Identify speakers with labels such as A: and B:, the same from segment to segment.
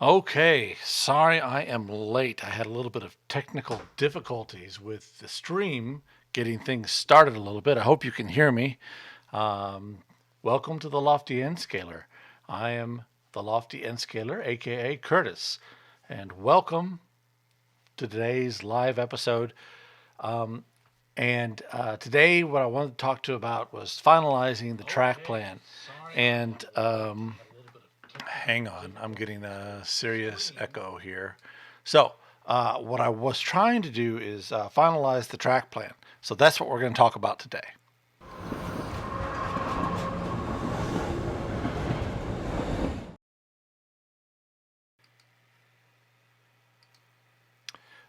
A: Okay, sorry I am late. I had a little bit of technical difficulties with the stream getting things started a little bit. I hope you can hear me. Um, Welcome to the Lofty N Scaler. I am the Lofty N Scaler, aka Curtis, and welcome to today's live episode. And today, what I wanted to talk to you about was finalizing the track plan. And hang on, I'm getting a serious echo here. So, what I was trying to do is finalize the track plan. So, that's what we're going to talk about today.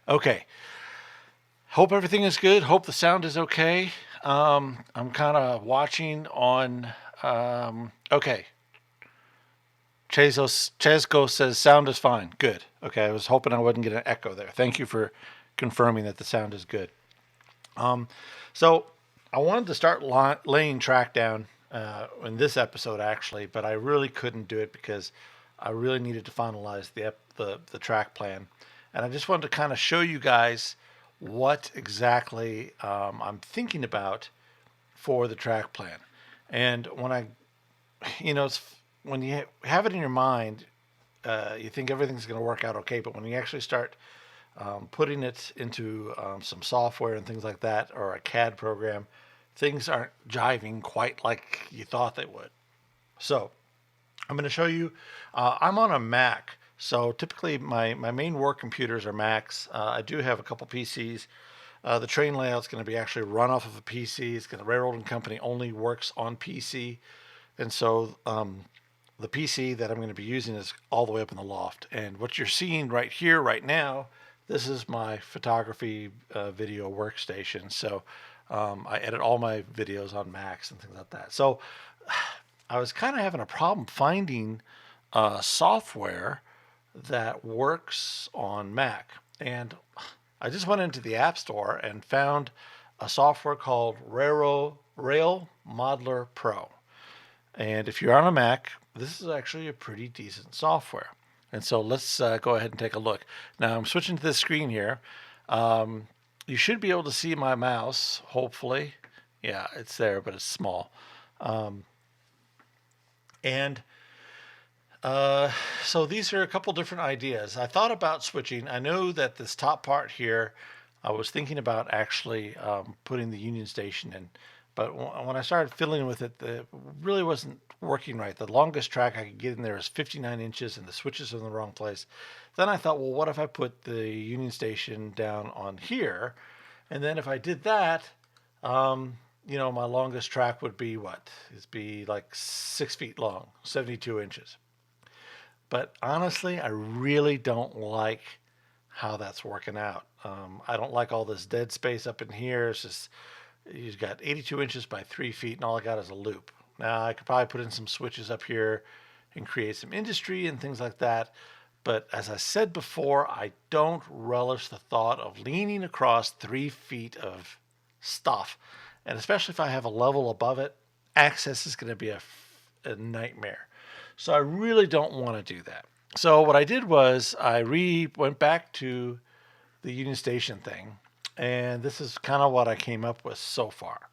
A: Okay, hope everything is good. Hope the sound is okay. I'm kind of watching on. Okay, Chesco says sound is fine. Good. Okay, I was hoping I wouldn't get an echo there. Thank you for confirming that the sound is good. So I wanted to start laying track down in this episode actually, but I really couldn't do it because I really needed to finalize the track plan, and I just wanted to kind of show you guys what exactly I'm thinking about for the track plan. And when it's when you have it in your mind, you think everything's going to work out okay, but when you actually start putting it into some software and things like that, or a CAD program, things aren't jiving quite like you thought they would. So I'm going to show you. I'm on a Mac, so typically my main work computers are Macs. I do have a couple PCs. The train layout is going to be actually run off of a PC. It's going to Railroad and Company only works on PC, and so the PC that I'm going to be using is all the way up in the loft. And what you're seeing right here, right now, this is my photography video workstation. So I edit all my videos on Macs and things like that. So I was kind of having a problem finding software that works on Mac. And I just went into the App Store and found a software called Rail Modeler Pro. And if you're on a Mac, this is actually a pretty decent software. And so let's go ahead and take a look. Now I'm switching to this screen here. You should be able to see my mouse, hopefully. Yeah, it's there, but it's small. And so these are a couple different ideas. I thought about switching. I know that this top part here, I was thinking about actually putting the Union Station in, but when I started fiddling with it, it really wasn't working right. The longest track I could get in there is 59 inches, and the switches are in the wrong place. Then I thought, well, what if I put the Union Station down on here, and then if I did that, my longest track would be what? It'd be like 6 feet long, 72 inches. But honestly, I really don't like how that's working out. I don't like all this dead space up in here. It's just, you've got 82 inches by 3 feet, and all I got is a loop. Now, I could probably put in some switches up here and create some industry and things like that. But as I said before, I don't relish the thought of leaning across 3 feet of stuff. And especially if I have a level above it, access is going to be a nightmare. So I really don't want to do that. So what I did was I went back to the Union Station thing, and this is kind of what I came up with so far.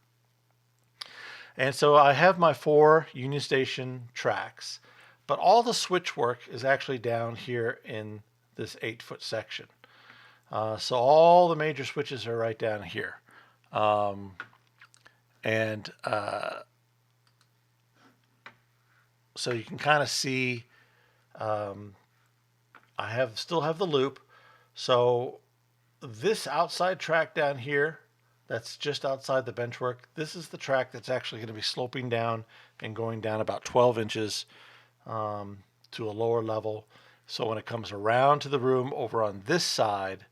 A: And so I have my 4 Union Station tracks, but all the switch work is actually down here in this 8-foot section. So all the major switches are right down here. And so you can kind of see I still have the loop. So this outside track down here, that's just outside the benchwork, this is the track that's actually going to be sloping down and going down about 12 inches to a lower level. So when it comes around to the room over on this side,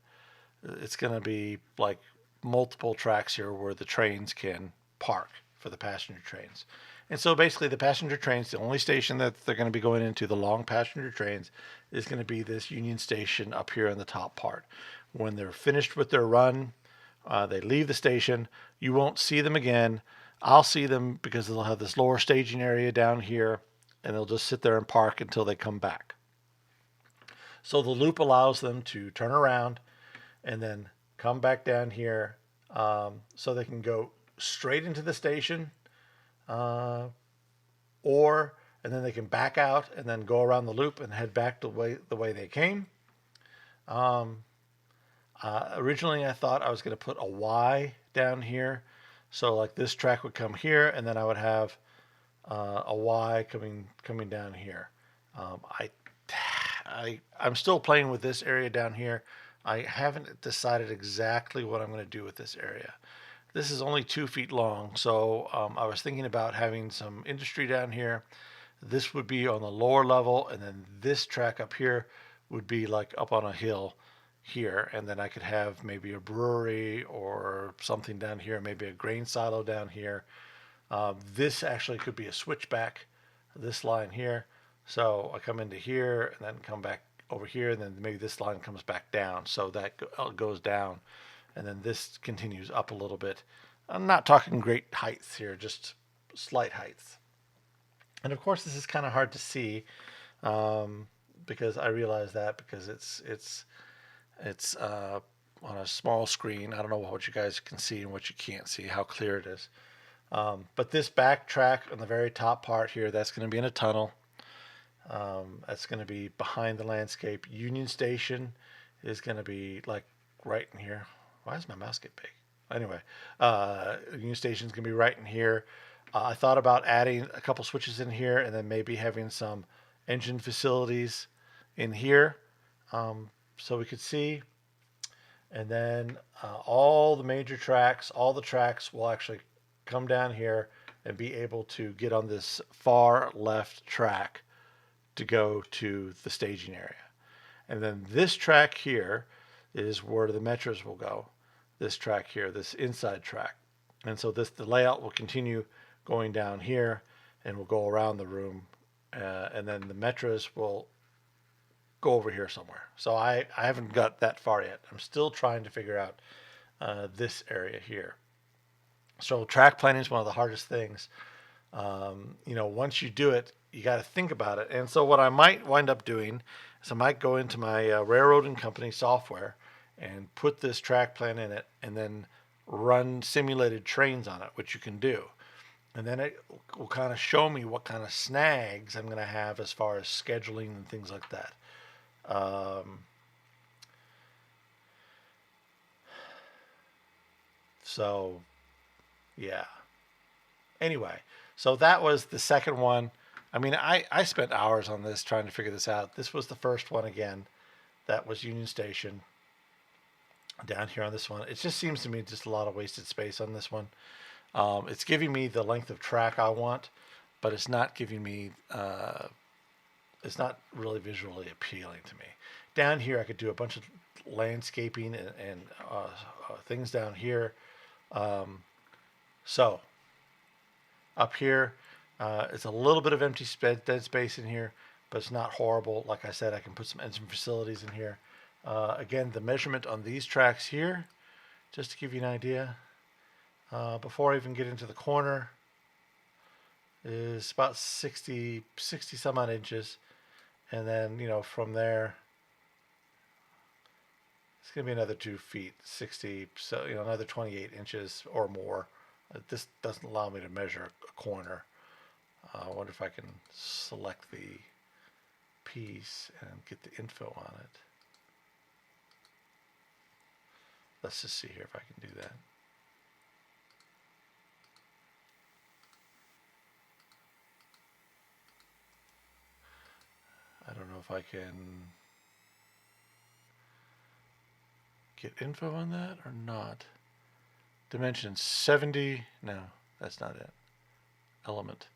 A: it's going to be like multiple tracks here where the trains can park for the passenger trains. And so basically the passenger trains, the only station that they're going to be going into, the long passenger trains, is going to be this Union Station up here in the top part. When they're finished with their run, they leave the station. You won't see them again. I'll see them because they'll have this lower staging area down here, and they'll just sit there and park until they come back. So the loop allows them to turn around and then come back down here, so they can go straight into the station, uh, or and then they can back out and then go around the loop and head back the way they came. Um, Originally, I thought I was going to put a Y down here, so like this track would come here, and then I would have a Y coming down here. Um, I, I'm still playing with this area down here. I haven't decided exactly what I'm going to do with this area. This is only 2 feet long, so I was thinking about having some industry down here. This would be on the lower level, and then this track up here would be like up on a hill here, and then I could have maybe a brewery or something down here, maybe a grain silo down here. This actually could be a switchback, this line here. So I come into here and then come back over here, and then maybe this line comes back down. So that goes down, and then this continues up a little bit. I'm not talking great heights here, just slight heights. And of course, this is kind of hard to see, because I realize that because it's on a small screen. I don't know what you guys can see and what you can't see, how clear it is. But this back track on the very top part here, that's going to be in a tunnel. That's going to be behind the landscape. Union Station is going to be like right in here. Why does my mouse get big? Anyway, Union Station is going to be right in here. I thought about adding a couple switches in here and then maybe having some engine facilities in here, so we could see. And then all the major tracks, all the tracks will actually come down here and be able to get on this far left track to go to the staging area. And then this track here is where the metros will go. This track here, this inside track. And so the layout will continue going down here and will go around the room. And then the metros will go over here somewhere. So I haven't got that far yet. I'm still trying to figure out this area here. So track planning is one of the hardest things. Once you do it, you got to think about it. And so what I might wind up doing is I might go into my railroad and company software and put this track plan in it and then run simulated trains on it, which you can do. And then it will kind of show me what kind of snags I'm going to have as far as scheduling and things like that. So, yeah. Anyway, so that was the second one. I mean, I spent hours on this trying to figure this out. This was the first one again. That was Union Station. Down here on this one, it just seems to me just a lot of wasted space on this one. It's giving me the length of track I want, but it's not giving me, it's not really visually appealing to me. Down here, I could do a bunch of landscaping and things down here. So up here, it's a little bit of empty dead space in here, but it's not horrible. Like I said, I can put some engine facilities in here. Again, the measurement on these tracks here, just to give you an idea, before I even get into the corner, is about 60 some odd inches. And then, from there, it's going to be another 2 feet, 60, so, another 28 inches or more. This doesn't allow me to measure a corner. I wonder if I can select the piece and get the info on it. Let's just see here if I can do that. I don't know if I can get info on that or not. Dimension 70. No, that's not it. Element.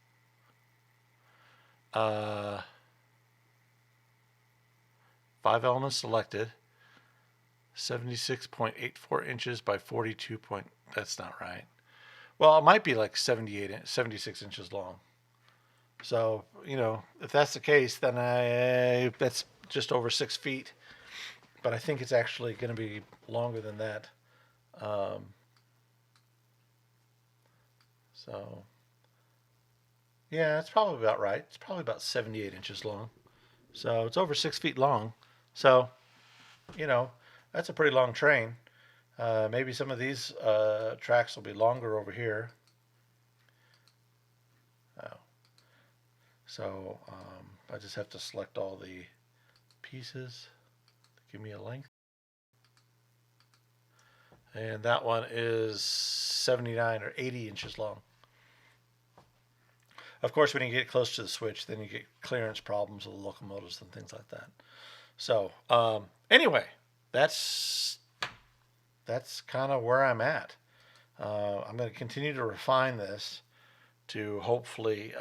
A: 5 elements selected. 76.84 inches by 42 point. That's not right. Well, it might be like 76 inches long. So, if that's the case, then that's just over 6 feet. But I think it's actually going to be longer than that. So, yeah, it's probably about right. It's probably about 78 inches long. So it's over 6 feet long. So, you know, that's a pretty long train. Maybe some of these tracks will be longer over here. Oh, so I just have to select all the pieces to give me a length. And that one is 79 or 80 inches long. Of course, when you get close to the switch, then you get clearance problems with the locomotives and things like that. So anyway, that's kind of where I'm at. I'm going to continue to refine this to hopefully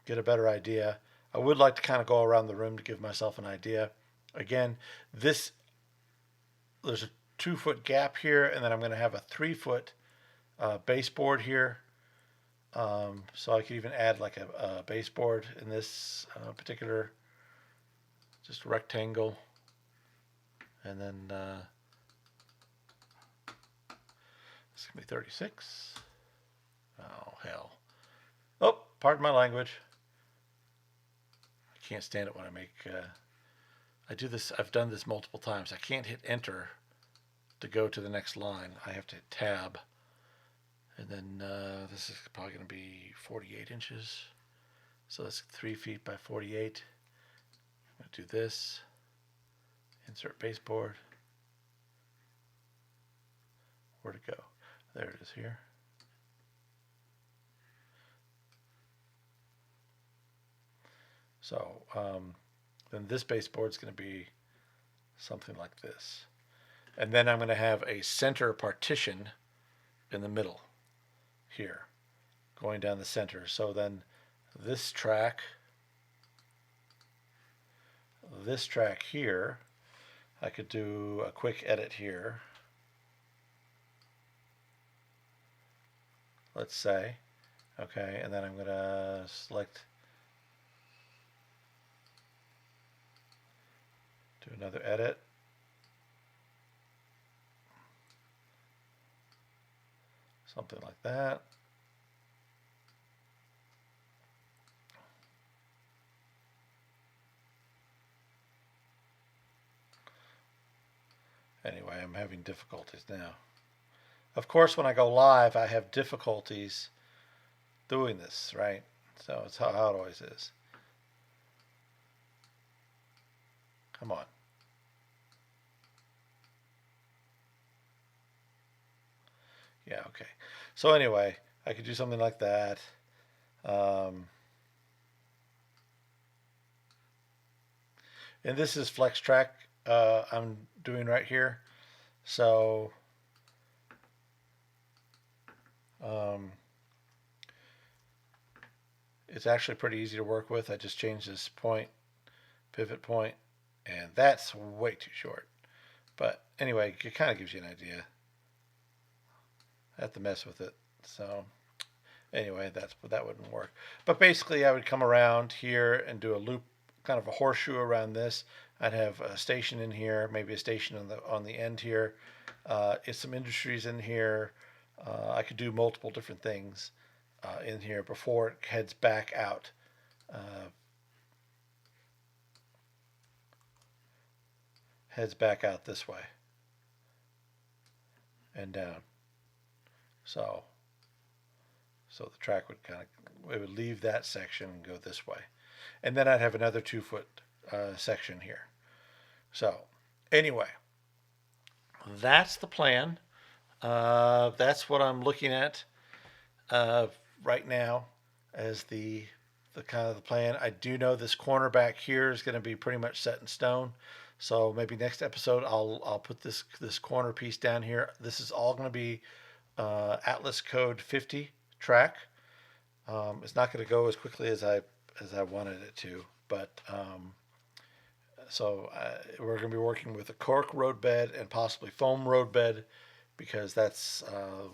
A: get a better idea. I would like to kind of go around the room to give myself an idea. Again, there's a 2-foot gap here, and then I'm going to have a 3-foot baseboard here. So I could even add like a baseboard in this particular just rectangle, and then it's gonna be 36. Oh hell! Oh, pardon my language. I can't stand it when I make. I do this. I've done this multiple times. I can't hit enter to go to the next line. I have to hit tab, and then this is probably going to be 48 inches. So that's 3 feet by 48. I'm going to do this. Insert baseboard. Where'd it go? There it is here. So then this baseboard is going to be something like this. And then I'm going to have a center partition in the middle here, going down the center. So then this track here, I could do a quick edit here. Let's say, okay, and then I'm going to select, do another edit. Something like that. Anyway, I'm having difficulties now. Of course, when I go live, I have difficulties doing this, right? So it's how it always is. Come on. Yeah, okay. So anyway, I could do something like that. And this is flex track I'm doing right here. So it's actually pretty easy to work with. I just changed this point, pivot point, and that's way too short. But anyway, it kind of gives you an idea. I have to mess with it. So anyway, that wouldn't work. But basically, I would come around here and do a loop, kind of a horseshoe around this. I'd have a station in here, maybe a station on the end here. It's some industries in here. I could do multiple different things in here before it heads back out. Heads back out this way and down. So the track would it would leave that section and go this way, and then I'd have another 2-foot section here. So anyway, that's the plan. That's what I'm looking at right now as the kind of the plan. I do know this corner back here is going to be pretty much set in stone. So maybe next episode I'll put this corner piece down here. This is all going to be Atlas Code 50 track. It's not going to go as quickly as I wanted it to, but so we're going to be working with a cork roadbed and possibly foam roadbed, because that's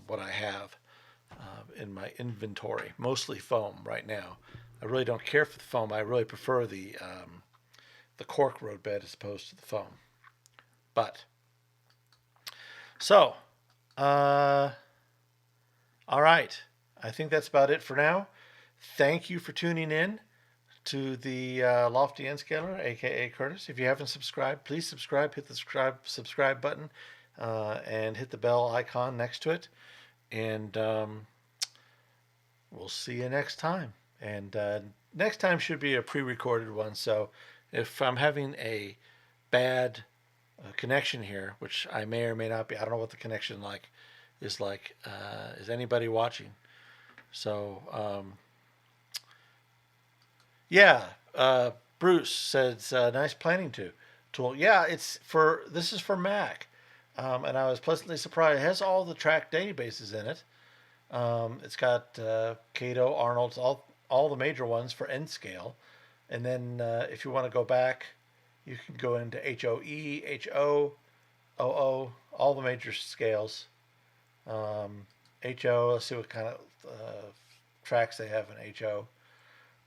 A: what I have in my inventory. Mostly foam right now. I really don't care for the foam. I really prefer the cork roadbed as opposed to the foam. But so, all right. I think that's about it for now. Thank you for tuning in. to the Lofty N Scaler, aka Curtis. If you haven't subscribed, please subscribe. Hit the subscribe button and hit the bell icon next to it. And we'll see you next time. And next time should be a pre-recorded one. So if I'm having a bad connection here, which I may or may not be, I don't know what the connection is like. Is anybody watching? So yeah, Bruce says nice planning tool. Yeah, this is for Mac, and I was pleasantly surprised. It has all the track databases in it. It's got Cato, Arnold's, all the major ones for N scale, and then if you want to go back, you can go into HOE, HO, OO, all the major scales. HO, let's see what kind of tracks they have in HO.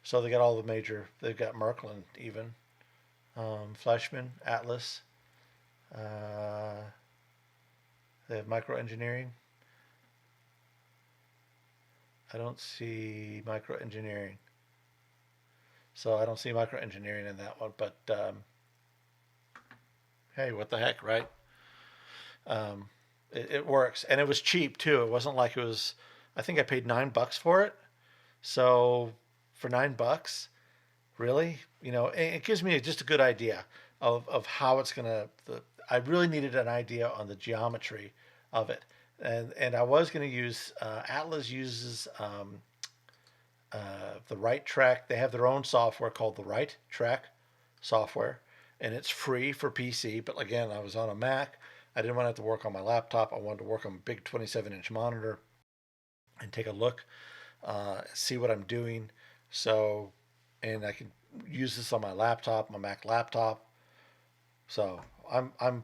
A: So they got all the major. They've got Merklin even, Fleischmann, Atlas. They have microengineering. I don't see microengineering. So I don't see microengineering in that one. But hey, what the heck, right? It works, and it was cheap too. It wasn't like it was. I think I paid $9 for it. So for $9, really, it gives me just a good idea of how it's gonna. I really needed an idea on the geometry of it, and I was gonna use Atlas uses the Right Track. They have their own software called the Right Track software, and it's free for PC. But again, I was on a Mac. I didn't want to have to work on my laptop. I wanted to work on a big 27-inch monitor and take a look, see what I'm doing. So, and I can use this on my laptop, my Mac laptop. So I'm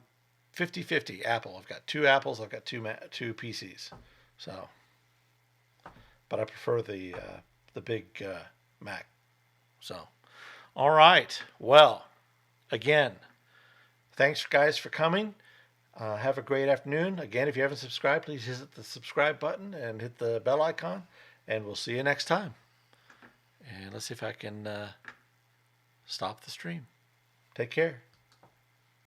A: 50-50 Apple. I've got two Apples. I've got two PCs. So, but I prefer the big Mac. So, all right. Well, again, thanks guys for coming. Have a great afternoon. Again, if you haven't subscribed, please hit the subscribe button and hit the bell icon. And we'll see you next time. And let's see if I can stop the stream. Take care.